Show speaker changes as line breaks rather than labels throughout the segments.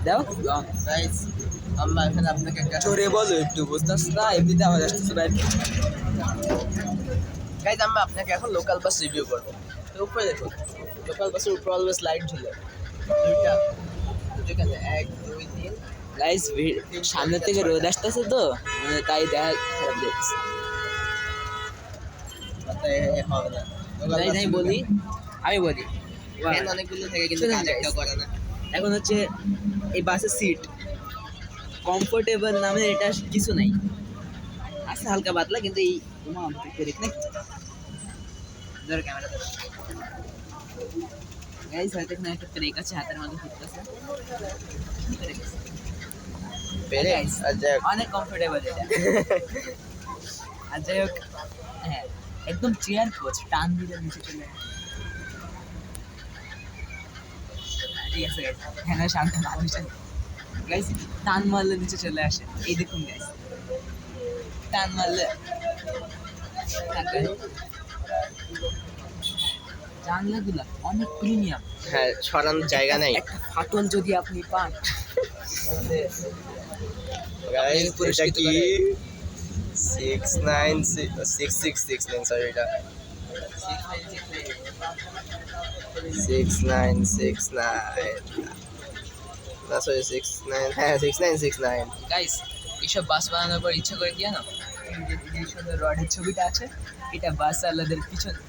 দাও
গাইস আমরা এখানে আপনাকে একটা
জোরে বলো একটু, বুঝতেছ না? এমনিতে আওয়াজ আসতেছে বাইরে।
গাইস আমরা আপনাকে এখন লোকাল বাস রিভিউ করবো। তো উপরে দেখুন, লোকাল বাসের উপরে অলওয়েজ লাইট ঝুলে দুইটা, যেখানে 1 2 3
গাইস সামনে থেকে রোদ আসতেছে তো, মানে তাই দেখা খারাপ দেখছে।
তাই হবে না।
তাই তাই বলি, আমি বলি
ফ্যান অনেকগুলো থেকে কিন্তু
শুনুন
কাজ একটা
guys,
করে না।
এখন হচ্ছে এই বাসের সিট কমফোর্টেবল নামে এটা কিছু নাই, আছে হালকা পাতলা, কিন্তু এই দেখ নাকি ধরো ক্যামেরা ধরো গাইস, হয়তো এখানে একটা ট্রেক আছে হাতের মধ্যে ফুটতেছে,
পেরে আচ্ছা
অনেক কমফোর্টেবল এটা। আর যাই হোক, হ্যাঁ একদম চেয়ার কোচ, টান দিলে নিচে চলে আসে। ঠিক আছে গাইস, হ্যাঁ শান্ত মানুষ গাইস, টান মারলে নিচে চলে আসে। এই দেখুন গাইস, টান মারলে জানলাগুলা অনেক প্রিমিয়াম।
হ্যাঁ, ছড়ানোর জায়গা নেই।
একটা ফাটল যদি আপনি পান
গাইস এটা
পুরস্কৃত
কি
করে।
6969 সরি এটা 6969 না সরি 69 হ্যাঁ 6969
গাইস এইসব বাস বানানোর পর ইচ্ছা করে কি জানো, এই যে এই সুন্দর রডের ছবিটা আছে, এটা বাস আলাদের পিছনে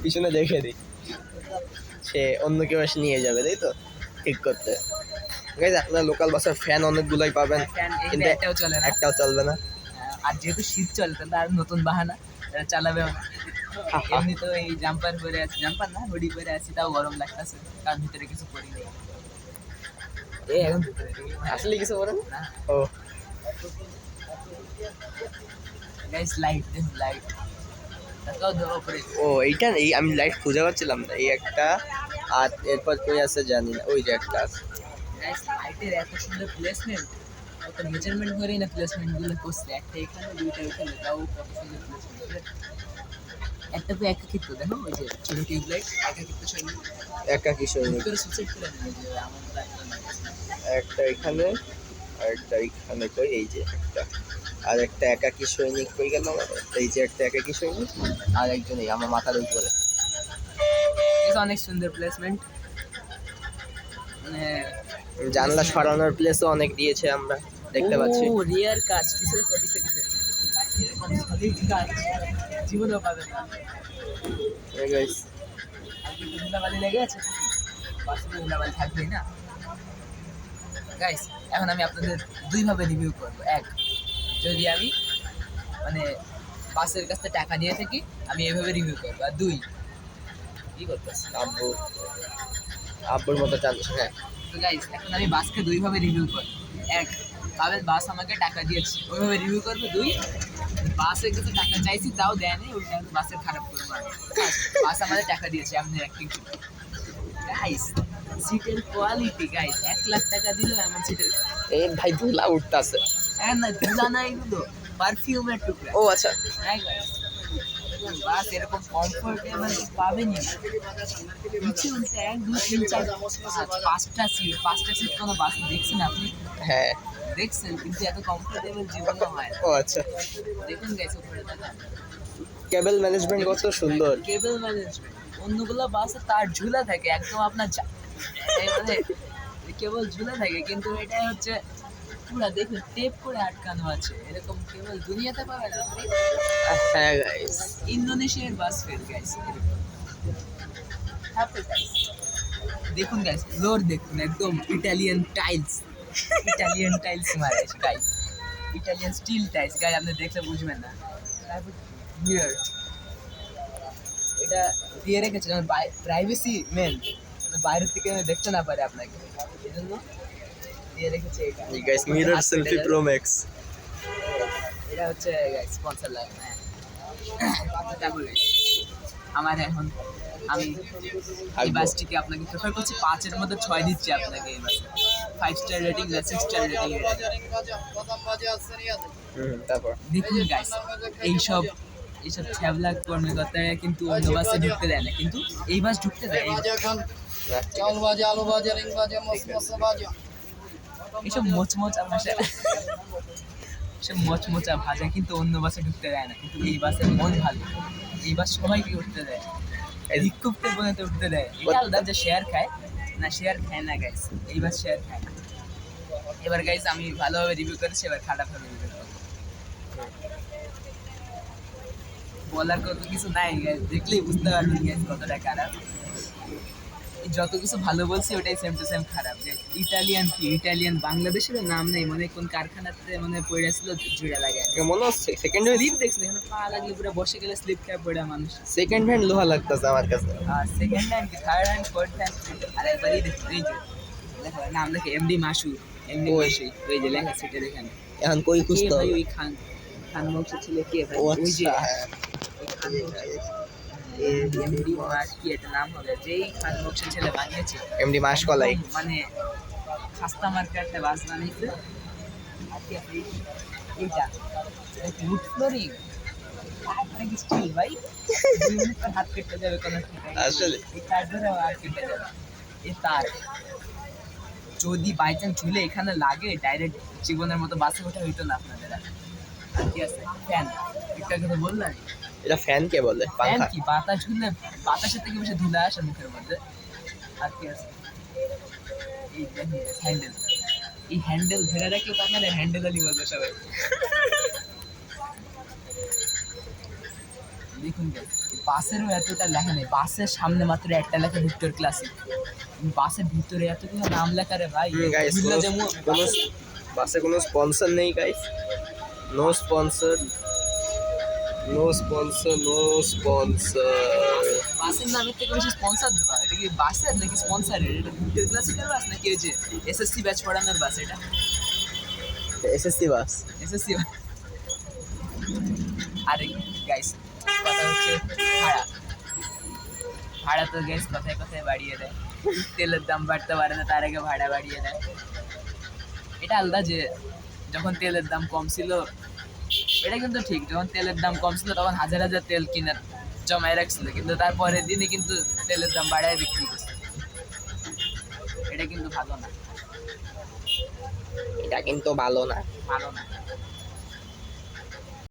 পিছনে দেখে দিই, সে অন্য কেউ এসে নিয়ে যাবে, তাই তো ঠিক করতে। গাইস আপনার লোকাল বাসের ফ্যান অনেকগুলোই পাবেন,
ফ্যান
কিন্তু
একটাও চলে না।
একটাও চলবে না।
আর যেহেতু শীত চলে, তাহলে আর নতুন বাহানা, এরা চালাবেও না। এমনি তো এই জাম্পার পরে আছি, জাম্পার না হুডি পরে আছি, তাও গরম লাগতেছে, কারণ ভিতরে কিছু পরি নেই। এই এখন
আসলে কিছু বলেন
না
ও
গাইস, লাইট দেখুন, লাইট তাকাও দাও উপরে।
ও এইটা এই আমি লাইট খুঁজে পাচ্ছিলাম না, এই একটা আর এরপর কই আছে জানি না, ওই যে একটা আছে।
গাইস লাইটের এত সুন্দর প্লেসমেন্ট, কত মেজারমেন্ট করেই না প্লেসমেন্ট গুলো করছে, একটা এখানে দুইটা ওখানে, তাও কত সুন্দর প্লেসমেন্ট। একটা তো একাকিত্ব দেখো, ওই যে ছোট টিউবলাইট, একাকিত্ব ছবি
একা কি সৈনিক,
করে সুইচ করে দেবে, যে আমার তো একদম
একটা এখানে আর একটা এখানে, কই এই যে একটা, আর একটা একাকী সৈনিক কই গেল আমার, এই যে একটা একাকী সৈনিক, আর একজন এই আমার মাথার উপরে।
অনেক সুন্দর প্লেসমেন্ট, মানে
জানলা সরানোর প্লেসও অনেক দিয়েছে, আমরা দেখতে পাচ্ছি।
ও রিয়ার কাজ, কিসের কিসের কিসের এরকম সলিড কাজ জীবনেও পাবেন না।
এই guys,
আর কিন্তু ধুলাবালি লেগে আছে, বাসে তো ধুলাবালি থাকবেই না। গাইস এখন আমি আপনাদের দুইভাবে রিভিউ করবো। এক, যদি আমি মানে বাসের কাছ থেকে টাকা নিয়ে থাকি, আমি এভাবে রিভিউ করবো। আর দুই, কি করতেছি
আব্বুর মতো চান্স। হ্যাঁ
তো গাইস, এখন আমি বাসকে দুইভাবে রিভিউ করবো। এক, পাবেন বাস আমাকে টাকা দিয়েছে, ওইভাবে রিভিউ করবো। দুই, বাসের কাছে টাকা চাইছি তাও দেয়নি, ওইটা আমি বাসের খারাপ করবো। আমি বাস আমাদের টাকা দিয়েছে, আমাদের অ্যাক্টিং করবো। গাইস সিটের কোয়ালিটি গাইস, 1,00,000 টাকা দিল এমন সিটের।
এই ভাই ধুলা উঠতাছে।
হ্যাঁ না, ধুলা না, এগুলো পারফিউমের টুকরা।
ও আচ্ছা,
হ্যাঁ গাইস, বাস এরকম কমফোর্টেবল পাবেনই না। নিচে উল্টে 1 2 3 4 5টা সিট, 5টা সিট কোনো বাস দেখছেন আপনি?
হ্যাঁ
দেখছেন, কিন্তু এত কমফোর্টেবল জীবনে হয় না।
ও আচ্ছা,
দেখুন গাইস উপরে দাদা,
কেবল ম্যানেজমেন্ট কত সুন্দর।
কেবল ম্যানেজমেন্ট। অন্যগুলো বাসে তার ঝুলা থাকে একদম আপনার মানে কেবল ঝুলা থাকে, কিন্তু এটাই হচ্ছে পুরা দেখুন টেপ করে আটকানো আছে, এরকম কেবল দুনিয়াতে পাবেন আপনি।
হ্যাঁ গাইস,
ইন্দোনেশিয়ার বাস ফেল গাইস, দেখুন গাইস, ফ্লোর দেখুন একদম ইটালিয়ান টাইলস, ইটালিয়ান টাইলস মারে guys, Italian steel tiles guys, আপনি দেখলে বুঝবেন না। তারপর মিরর এটা দিয়ে রেখেছে যেমন প্রাইভেসি মেন, বাইরের থেকে দেখতে না পারে আপনাকে, এই জন্য দিয়ে রেখেছে এটা।
এই guys mirror selfie pro max,
এটা হচ্ছে গাইস স্পন্সর লাগে। তারপর guys, আমার এখন আমি এই বাসটিকে আপনাকে প্রেফার করছি, 5-এর মধ্যে 6 দিচ্ছি আপনাকে এই বাসে। 5 স্টার রেটিং, 6 স্টার রেটিং।
তারপর
দেখুন গাইস, এইসব ছ্যাবলা কর্মকর্তারা কিন্তু অন্য বাসে ঢুকতে দেয় না, কিন্তু এই বাস ঢুকতে দেয়।
চাল ভাজা, আলু ভাজা, রিং ভাজা, মশলা ভাজা।
এইসব মোচমোচা ভাষা, সব মোচমোচা ভাজা কিন্তু অন্য বাসে ঢুকতে দেয় না, কিন্তু এই বাসে মন ভালো, এই বাস সবাইকে উঠতে দেয়, ভিক্ষুকদের পর্যন্ত উঠতে দেয়। এটা আলাদা যে শেয়ার খায় না, শেয়ার খায় না গাইস, এই বাস শেয়ার খায় না। এবার গাইস আমি ভালোভাবে রিভিউ করেছি, এবার খারাপভাবে রিভিউ করবো। বলার কত কিছু নাই গাইস, দেখলেই বুঝতে পারবেন গাইস কতটা খারাপ। এই যত কিছু ভালো বলছি ওটাই সেম টু সেম খারাপ। যে ইটালিয়ান কি, ইটালিয়ান বাংলাদেশের নাম নেই, মানে কোন কারখানাতে মানে পড়ে ছিল জুড়ে লাগে।
মনে হচ্ছে সেকেন্ড হ্যান্ড,
স্লিপ দেখছি এখানে পা লাগলে পুরো বসে গেলে স্লিপ খেয়ে পড়ে মানুষ।
সেকেন্ড হ্যান্ড লোহা লাগতেছে আমার কাছে।
আর সেকেন্ড হ্যান্ড কি, থার্ড হ্যান্ড, ফোর্থ হ্যান্ড, আর একবারই দেখছি এই যে লেখা, নাম লেখে এমডি মাসু, এমডি
ওই।
মাসু, ওই যে লেখা সেটা দেখেন।
এখন কই
কে
খুঁজতে
ভাই
হবে?
ওই খান, খান বংশ ছিল কে ভাই?
ও
ওই যে
আচ্ছা, হ্যাঁ।
ওই খান বংশ, এমডি মাস কি একটা নাম হবে, যেই খান বংশের ছেলে বানিয়েছে
এমডি মাসকলাই।
একদম মানে খাস্তা মার্কা একটা বাস বানিয়েছে। আর কি আপনি এইটা উড ফ্লোরিং অনেক স্টিল ভাই, 2 মিনিট পর হাত কেটে যাবে কোনো ঠিক নাই।
আসলে?
এই তার ধরে হাত কেটে যাবে, এই তার যদি বাই চান্স ঝুলে এখানে লাগে, ডাইরেক্ট জীবনের মতো বাসে ওঠা হইতো না আপনাদের। আর কি আছে ফ্যান, একটা কথা বললাম,
এটা ফ্যান কে বলে?
ফ্যান
পাখা।
কি বাতাস ঝুললে বাতাসের থেকে বেশি ধুলে আসে মুখের মধ্যে। আর কি আছে এই হ্যান্ডেল, এই হ্যান্ডেল ধরে রাখলে তো আপনারা হ্যান্ডেল আলি বলবে সবাই। দেখুন guys, এই বাসেরও এতটা লেখা নেই, বাসের সামনে মাত্র একটা লেখা ভিক্টর ক্লাসিক, বাসের ভিতরে এতগুলো নাম লেখা রে ভাই।
গাইস,
ভুললে যেমন
কোনো বাসে কোনো স্পন্সর নেই guys, no sponsor, no sponsor, no sponsor.
বাসের নামের থেকে বেশি স্পন্সর দেওয়া, এটা কি বাসের নাকি স্পন্সরের? এটা ভিক্টর ক্লাসিকের বাস নাকি ওই যে এসএসসি ব্যাচ পড়ানোর বাস? এটা
এসএসসি বাস।
এসএসসি। আরে গাইস কথা হচ্ছে ভাড়া, ভাড়া তো গ্যাস কথায় কথায় বাড়িয়ে দেয়, তেলের দাম বাড়তে পারে না তার আগে ভাড়া বাড়িয়ে দেয়। এটা আলাদা যে যখন তেলের দাম কম ছিল, এটা কিন্তু ঠিক, যখন তেলের দাম কম ছিল তখন হাজার হাজার তেল কিনে জমায় রাখছিল, কিন্তু তারপরের দিনে কিন্তু তেলের দাম বাড়ায় বিক্রি করছে। এটা কিন্তু ভালো না,
এটা কিন্তু ভালো না।
ভালো না।